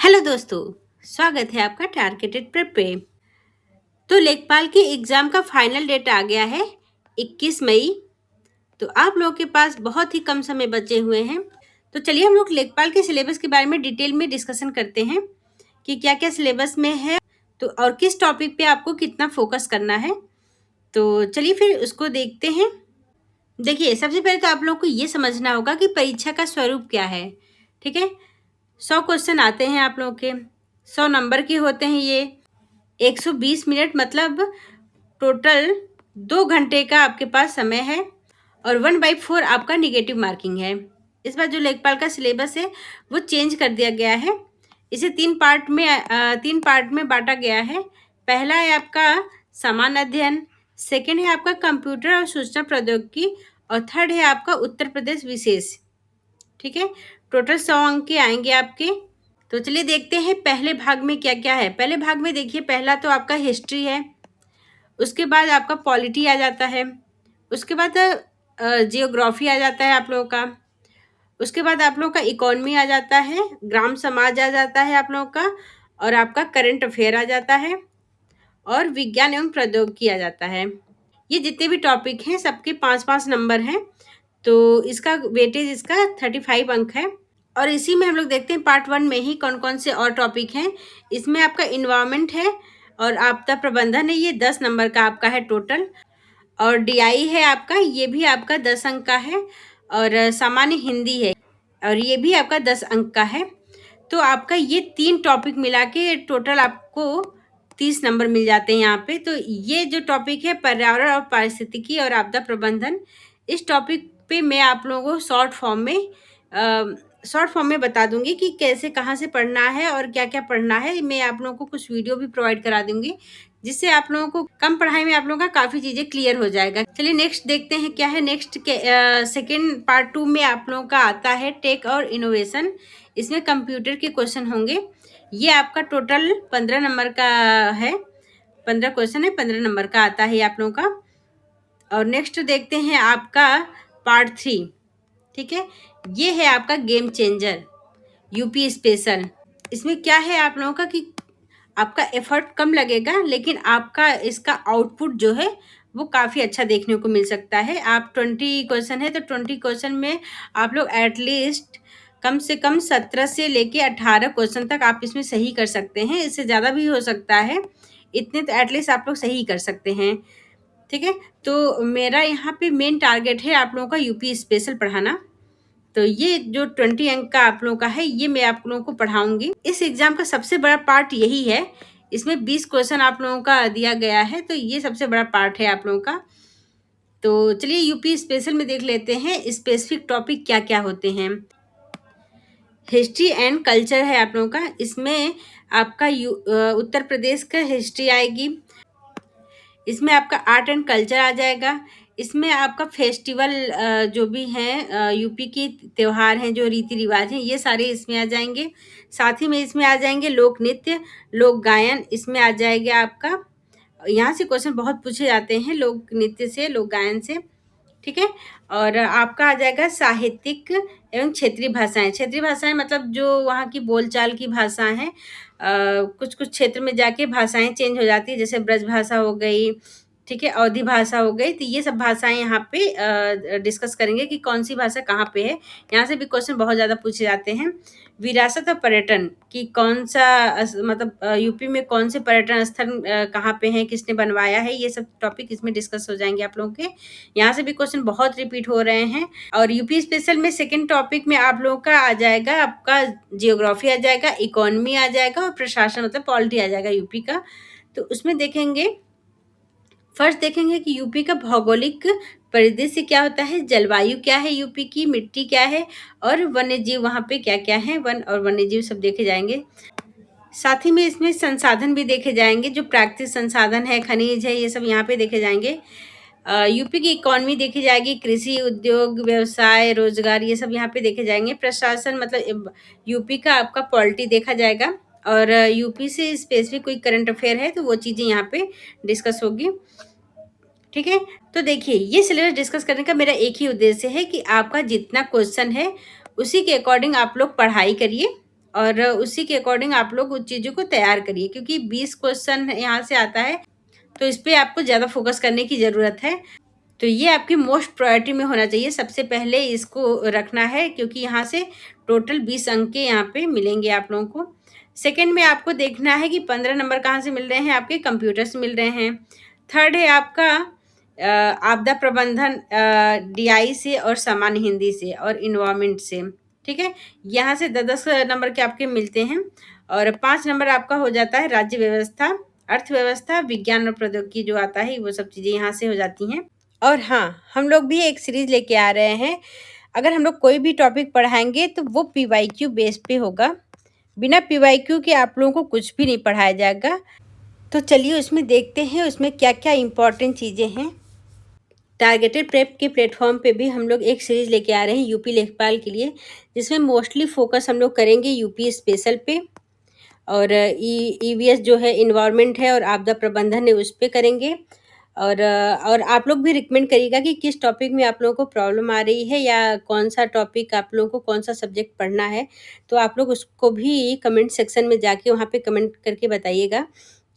Hello दोस्तों, स्वागत है आपका टारगेटेड प्रेप पे। तो लेखपाल के एग्ज़ाम का फाइनल डेट आ गया है 21 मई। तो आप लोगों के पास बहुत ही कम समय बचे हुए हैं। तो चलिए हम लोग लेखपाल के सिलेबस के बारे में डिटेल में डिस्कशन करते हैं कि क्या क्या सिलेबस में है, तो और किस टॉपिक पे आपको कितना फोकस करना है। तो चलिए फिर उसको देखते हैं। देखिए, सबसे पहले तो आप लोगों को ये समझना होगा कि परीक्षा का स्वरूप क्या है। ठीक है, 100 क्वेश्चन आते हैं आप लोगों के, 100 नंबर के होते हैं ये। 120 मिनट मतलब टोटल 2 घंटे का आपके पास समय है और 1/4 आपका निगेटिव मार्किंग है। इस बार जो लेखपाल का सिलेबस है वो चेंज कर दिया गया है। इसे 3 पार्ट में बांटा गया है। पहला है आपका सामान्य अध्ययन, सेकंड है आपका कंप्यूटर और सूचना प्रौद्योगिकी और थर्ड है आपका उत्तर प्रदेश विशेष। ठीक है, टोटल 100 अंक के आएंगे आपके। तो चलिए देखते हैं पहले भाग में क्या क्या है। पहले भाग में देखिए, पहला तो आपका हिस्ट्री है, उसके बाद आपका पॉलिटी आ जाता है, उसके बाद जियोग्राफी आ जाता है आप लोगों का, उसके बाद आप लोगों का इकोनॉमी आ जाता है, ग्राम समाज आ जाता है आप लोगों का, और आपका करंट अफेयर आ जाता है, और विज्ञान एवं प्रौद्योगिकी आ जाता है। ये जितने भी टॉपिक हैं सबके 5-5 नंबर हैं। तो इसका वेटेज इसका 35 अंक है। और इसी में हम लोग देखते हैं पार्ट 1 में ही कौन कौन से और टॉपिक हैं। इसमें आपका इन्वायरमेंट है और आपदा प्रबंधन है, ये 10 नंबर का आपका है टोटल। और डीआई है आपका, ये भी आपका 10 अंक का है। और सामान्य हिंदी है और ये भी आपका 10 अंक का है। तो आपका ये 3 टॉपिक मिला के टोटल आपको 30 नंबर मिल जाते हैं यहाँ पे। तो ये जो टॉपिक है पर्यावरण और पारिस्थितिकी और आपदा प्रबंधन, इस टॉपिक पे मैं आप लोगों को शॉर्ट फॉर्म में बता दूंगी कि कैसे कहाँ से पढ़ना है और क्या क्या पढ़ना है। मैं आप लोगों को कुछ वीडियो भी प्रोवाइड करा दूंगी, जिससे आप लोगों को कम पढ़ाई में आप लोगों का काफ़ी चीज़ें क्लियर हो जाएगा। चलिए नेक्स्ट देखते हैं क्या है। नेक्स्ट के सेकेंड पार्ट 2 में आप लोगों का आता है टेक और इनोवेशन। इसमें कंप्यूटर के क्वेश्चन होंगे। ये आपका टोटल 15 नंबर का है, 15 क्वेश्चन है, 15 नंबर का आता है आप लोगों का। और नेक्स्ट देखते हैं आपका पार्ट 3। ठीक है, ये है आपका गेम चेंजर यूपी स्पेशल। इसमें क्या है आप लोगों का कि आपका एफर्ट कम लगेगा, लेकिन आपका इसका आउटपुट जो है वो काफ़ी अच्छा देखने को मिल सकता है। आप 20 क्वेश्चन है तो 20 क्वेश्चन में आप लोग एटलीस्ट कम से कम 17 से लेके 18 क्वेश्चन तक आप इसमें सही कर सकते हैं। इससे ज़्यादा भी हो सकता है, इतने तो एटलीस्ट आप लोग सही कर सकते हैं। ठीक है, तो मेरा यहाँ पे मेन टारगेट है आप लोगों का यूपी स्पेशल पढ़ाना। तो ये जो 20 अंक का आप लोगों का है, ये मैं आप लोगों को पढ़ाऊंगी। इस एग्जाम का सबसे बड़ा पार्ट यही है। इसमें 20 क्वेश्चन आप लोगों का दिया गया है, तो ये सबसे बड़ा पार्ट है आप लोगों का। तो चलिए यूपी स्पेशल में देख लेते हैं स्पेसिफिक टॉपिक क्या क्या होते हैं। हिस्ट्री एंड कल्चर है आप लोगों का। इसमें आपका उत्तर प्रदेश का हिस्ट्री आएगी। इसमें आपका आर्ट एंड कल्चर आ जाएगा। इसमें आपका फेस्टिवल जो भी हैं यूपी के त्यौहार हैं, जो रीति रिवाज हैं, ये सारे इसमें आ जाएंगे। साथ ही में इसमें आ जाएंगे लोक नृत्य, लोक गायन, इसमें आ जाएगा आपका। यहाँ से क्वेश्चन बहुत पूछे जाते हैं लोक नृत्य से, लोक गायन से। ठीक है, और आपका आ जाएगा साहित्यिक एवं क्षेत्रीय भाषाएं। क्षेत्रीय भाषाएं मतलब जो वहाँ की बोलचाल की भाषा हैं। कुछ कुछ क्षेत्र में जाके भाषाएं चेंज हो जाती है, जैसे ब्रज भाषा हो गई, ठीक है, अवधी भाषा हो गई। तो ये सब भाषाएं यहाँ पे डिस्कस करेंगे कि कौन सी भाषा कहाँ पे है। यहाँ से भी क्वेश्चन बहुत ज़्यादा पूछे जाते हैं। विरासत और पर्यटन की कौन सा मतलब यूपी में कौन से पर्यटन स्थल कहाँ पे हैं, किसने बनवाया है, ये सब टॉपिक इसमें डिस्कस हो जाएंगे आप लोगों के। यहाँ से भी क्वेश्चन बहुत रिपीट हो रहे हैं। और यूपी स्पेशल में सेकंड टॉपिक में आप लोगों का आ जाएगा आपका जियोग्राफी आ जाएगा, इकोनॉमी आ जाएगा और प्रशासन मतलब पॉलिटी आ जाएगा यूपी का। तो उसमें देखेंगे, फर्स्ट देखेंगे कि यूपी का भौगोलिक परिदृश्य क्या होता है, जलवायु क्या है यूपी की, मिट्टी क्या है, और वन्य जीव वहाँ पे क्या क्या है, वन और वन्य जीव सब देखे जाएंगे। साथ ही में इसमें संसाधन भी देखे जाएंगे, जो प्राकृतिक संसाधन है, खनिज है, ये सब यहाँ पे देखे जाएंगे। यूपी की इकोनॉमी देखी जाएगी, कृषि, उद्योग, व्यवसाय, रोजगार, ये सब यहाँ पे देखे जाएंगे। प्रशासन मतलब यूपी का आपका पॉलिटी देखा जाएगा। और यूपी से स्पेसिफिक कोई करंट अफेयर है तो वो चीज़ें यहाँ पे डिस्कस होगी। ठीक है, तो देखिए ये सिलेबस डिस्कस करने का मेरा एक ही उद्देश्य है कि आपका जितना क्वेश्चन है उसी के अकॉर्डिंग आप लोग पढ़ाई करिए और उसी के अकॉर्डिंग आप लोग उन चीज़ों को तैयार करिए, क्योंकि 20 क्वेश्चन यहाँ से आता है, तो इस पे आपको ज़्यादा फोकस करने की ज़रूरत है। तो ये आपकी मोस्ट प्रायोरिटी में होना चाहिए, सबसे पहले इसको रखना है, क्योंकि यहाँ से टोटल 20 अंक के यहाँ पे मिलेंगे आप लोगों को। सेकंड में आपको देखना है कि 15 नंबर कहाँ से मिल रहे हैं, आपके कंप्यूटर से मिल रहे हैं। थर्ड है आपका आपदा प्रबंधन डीआई से और सामान्य हिंदी से और इन्वायरमेंट से, ठीक है। यहाँ से 10-10 नंबर के आपके मिलते हैं। और 5 नंबर आपका हो जाता है राज्य व्यवस्था, अर्थव्यवस्था, विज्ञान और प्रौद्योगिकी जो आता है, वो सब चीज़ें यहाँ से हो जाती हैं। और हाँ, हम लोग भी एक सीरीज लेके आ रहे हैं। अगर हम लोग कोई भी टॉपिक पढ़ाएंगे तो वो पीवाईक्यू बेस पे होगा, बिना पीवाईक्यू के आप लोगों को कुछ भी नहीं पढ़ाया जाएगा। तो चलिए उसमें देखते हैं उसमें क्या क्या इम्पोर्टेंट चीज़ें हैं। टारगेटेड प्रेप के प्लेटफॉर्म पे भी हम लोग एक सीरीज़ लेके आ रहे हैं यूपी लेखपाल के लिए, जिसमें मोस्टली फोकस हम लोग करेंगे यूपी स्पेशल पे, और ईवीएस जो है इन्वायरमेंट है और आपदा प्रबंधन है उस पे करेंगे। और आप लोग भी रिकमेंड करिएगा कि किस टॉपिक में आप लोगों को प्रॉब्लम आ रही है, या कौन सा टॉपिक आप लोगों को कौन सा सब्जेक्ट पढ़ना है। तो आप लोग उसको भी कमेंट सेक्शन में जाके वहाँ पे कमेंट करके बताइएगा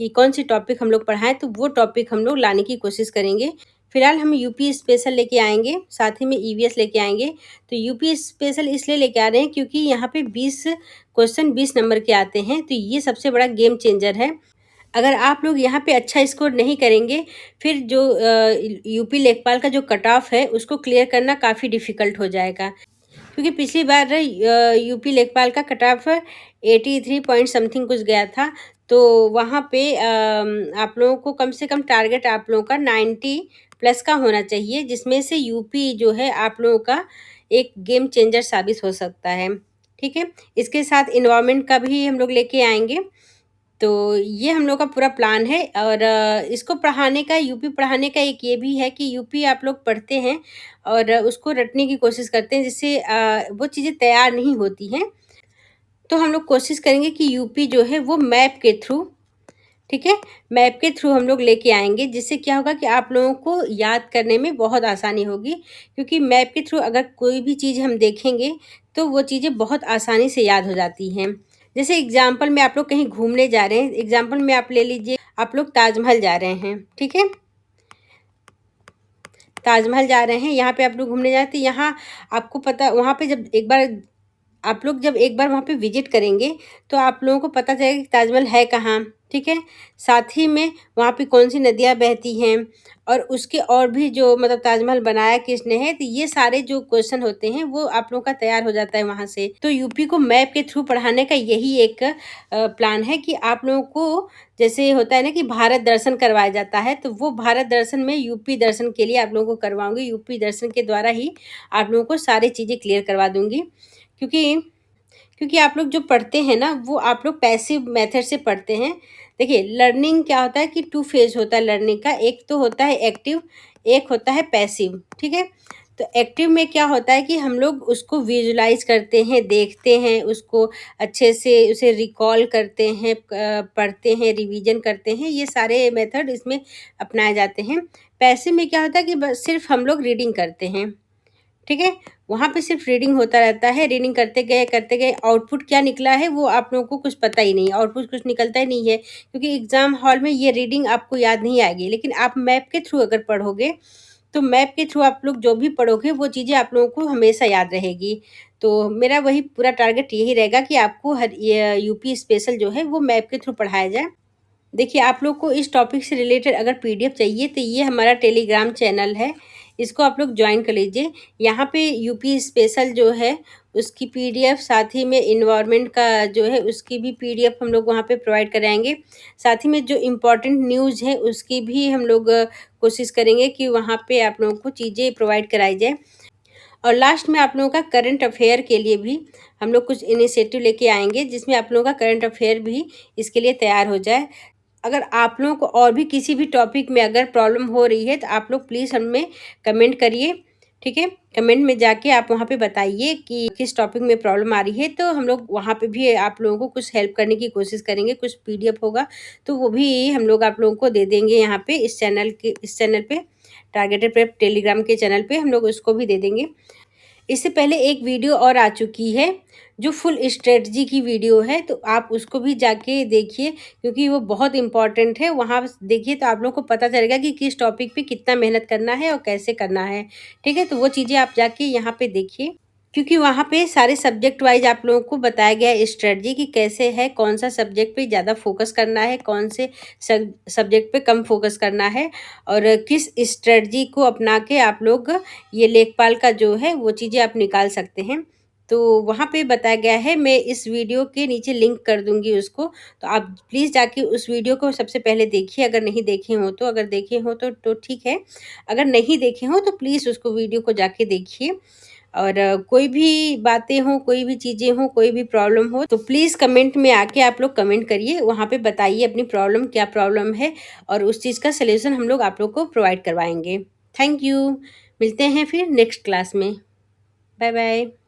कि कौन सी टॉपिक हम लोग पढ़ाएं, तो वो टॉपिक हम लोग लाने की कोशिश करेंगे। फिलहाल हम यूपी स्पेशल लेके आएंगे, साथ ही में ईवीएस लेके आएंगे। तो यूपी स्पेशल इसलिए लेके आ रहे हैं क्योंकि यहाँ पे 20 क्वेश्चन 20 नंबर के आते हैं, तो ये सबसे बड़ा गेम चेंजर है। अगर आप लोग यहाँ पे अच्छा स्कोर नहीं करेंगे, फिर जो यूपी लेखपाल का जो कट ऑफ है उसको क्लियर करना काफ़ी डिफ़िकल्ट हो जाएगा, क्योंकि पिछली बार यूपी लेखपाल का कट ऑफ 83 पॉइंट समथिंग कुछ गया था। तो वहाँ पे आप लोगों को कम से कम टारगेट आप लोगों का 90 प्लस का होना चाहिए, जिसमें से यूपी जो है आप लोगों का एक गेम चेंजर साबित हो सकता है, ठीक है। इसके साथ इन्वायरमेंट का भी हम लोग लेके आएंगे। तो ये हम लोग का पूरा प्लान है। और इसको पढ़ाने का, यूपी पढ़ाने का एक ये भी है कि यूपी आप लोग पढ़ते हैं और उसको रटने की कोशिश करते हैं, जिससे वो चीज़ें तैयार नहीं होती हैं। तो हम लोग कोशिश करेंगे कि यूपी जो है वो मैप के थ्रू, ठीक है, मैप के थ्रू हम लोग लेके आएंगे, जिससे क्या होगा कि आप लोगों को याद करने में बहुत आसानी होगी, क्योंकि मैप के थ्रू अगर कोई भी चीज़ हम देखेंगे तो वो चीज़ें बहुत आसानी से याद हो जाती हैं। जैसे एग्जाम्पल में आप लोग कहीं घूमने जा रहे हैं, एग्जाम्पल में आप ले लीजिए, आप लोग ताजमहल जा रहे हैं, ठीक है, ताजमहल जा रहे हैं, यहाँ पे आप लोग घूमने जाते हैं। यहाँ आपको पता, वहाँ पे जब एक बार आप लोग जब एक बार वहाँ पे विजिट करेंगे तो आप लोगों को पता चलेगा कि ताजमहल है कहाँ, ठीक है। साथ ही में वहाँ पे कौन सी नदियाँ बहती हैं, और उसके और भी जो मतलब ताजमहल बनाया किसने है, तो ये सारे जो क्वेश्चन होते हैं वो आप लोगों का तैयार हो जाता है वहाँ से। तो यूपी को मैप के थ्रू पढ़ाने का यही एक प्लान है कि आप लोगों को, जैसे होता है ना कि भारत दर्शन करवाया जाता है, तो वो भारत दर्शन में यूपी दर्शन के लिए आप लोगों को करवाऊंगी। यूपी दर्शन के द्वारा ही आप लोगों को सारी चीज़ें क्लियर करवा दूंगी, क्योंकि क्योंकि आप लोग जो पढ़ते हैं ना, वो आप लोग पैसिव मेथड से पढ़ते हैं। देखिए, लर्निंग क्या होता है कि 2 फेज होता है लर्निंग का, एक तो होता है एक्टिव, एक होता है पैसिव, ठीक है। तो एक्टिव में क्या होता है कि हम लोग उसको विजुलाइज करते हैं, देखते हैं उसको अच्छे से, उसे रिकॉल करते हैं, पढ़ते हैं, रिवीजन करते हैं, ये सारे मेथड इसमें अपनाए जाते हैं। पैसिव में क्या होता है कि बस सिर्फ हम लोग रीडिंग करते हैं, ठीक है। वहाँ पे सिर्फ रीडिंग होता रहता है, रीडिंग करते गए आउटपुट क्या निकला है वो आप लोगों को कुछ पता ही नहीं, आउटपुट कुछ निकलता ही नहीं है, क्योंकि एग्ज़ाम हॉल में ये रीडिंग आपको याद नहीं आएगी। लेकिन आप मैप के थ्रू अगर पढ़ोगे, तो मैप के थ्रू आप लोग जो भी पढ़ोगे वो चीज़ें आप लोगों को हमेशा याद रहेगी। तो मेरा वही पूरा टारगेट यही रहेगा कि आपको हर यूपी स्पेशल जो है वो मैप के थ्रू पढ़ाया जाए। देखिए, आप लोग को इस टॉपिक से रिलेटेड अगर पीडीएफ चाहिए तो ये हमारा टेलीग्राम चैनल है, इसको आप लोग ज्वाइन कर लीजिए। यहाँ पे यूपी स्पेशल जो है उसकी पीडीएफ, साथ ही में इन्वायरमेंट का जो है उसकी भी पीडीएफ हम लोग वहाँ पे प्रोवाइड कराएंगे। साथ ही में जो इम्पोर्टेंट न्यूज़ है उसकी भी हम लोग कोशिश करेंगे कि वहाँ पे आप लोगों को चीज़ें प्रोवाइड कराई जाए। और लास्ट में आप लोगों का करंट अफेयर के लिए भी हम लोग कुछ इनिशिएटिव लेके आएंगे, जिसमें आप लोगों का करंट अफेयर भी इसके लिए तैयार हो जाए। अगर आप लोगों को और भी किसी भी टॉपिक में अगर प्रॉब्लम हो रही है तो आप लोग प्लीज़ हमें कमेंट करिए, ठीक है। कमेंट में जाके आप वहाँ पे बताइए कि किस टॉपिक में प्रॉब्लम आ रही है, तो हम लोग वहाँ पे भी आप लोगों को कुछ हेल्प करने की कोशिश करेंगे। कुछ पीडीएफ होगा तो वो भी हम लोग आप लोगों को दे देंगे यहाँ पे, इस चैनल पे, टारगेटेड प्रेप टेलीग्राम के चैनल पे हम लोग उसको भी दे देंगे। इससे पहले एक वीडियो और आ चुकी है जो फुल स्ट्रेटजी की वीडियो है, तो आप उसको भी जाके देखिए क्योंकि वो बहुत इम्पोर्टेंट है। वहाँ देखिए तो आप लोगों को पता चलेगा कि किस टॉपिक पे कितना मेहनत करना है और कैसे करना है। ठीक है, तो वो चीज़ें आप जाके यहाँ पे देखिए क्योंकि वहाँ पे सारे सब्जेक्ट वाइज आप लोगों को बताया गया है स्ट्रेटजी कि कैसे है, कौन सा सब्जेक्ट पे ज़्यादा फोकस करना है, कौन से सब्जेक्ट पे कम फोकस करना है और किस स्ट्रेटजी को अपना के आप लोग ये लेखपाल का जो है वो चीज़ें आप निकाल सकते हैं। तो वहाँ पे बताया गया है, मैं इस वीडियो के नीचे लिंक कर दूँगी उसको, तो आप प्लीज़ जाके उस वीडियो को सबसे पहले देखिए अगर नहीं देखे हों तो। अगर देखे हों तो ठीक है, अगर नहीं देखे हों तो प्लीज़ उसको वीडियो को जाके देखिए। और कोई भी बातें हों, कोई भी चीज़ें हों, कोई भी प्रॉब्लम हो तो प्लीज़ कमेंट में आके आप लोग कमेंट करिए, वहाँ पे बताइए अपनी प्रॉब्लम क्या प्रॉब्लम है और उस चीज़ का सॉल्यूशन हम लोग आप लोग को प्रोवाइड करवाएँगे। Thank you. मिलते हैं फिर नेक्स्ट क्लास में। Bye bye.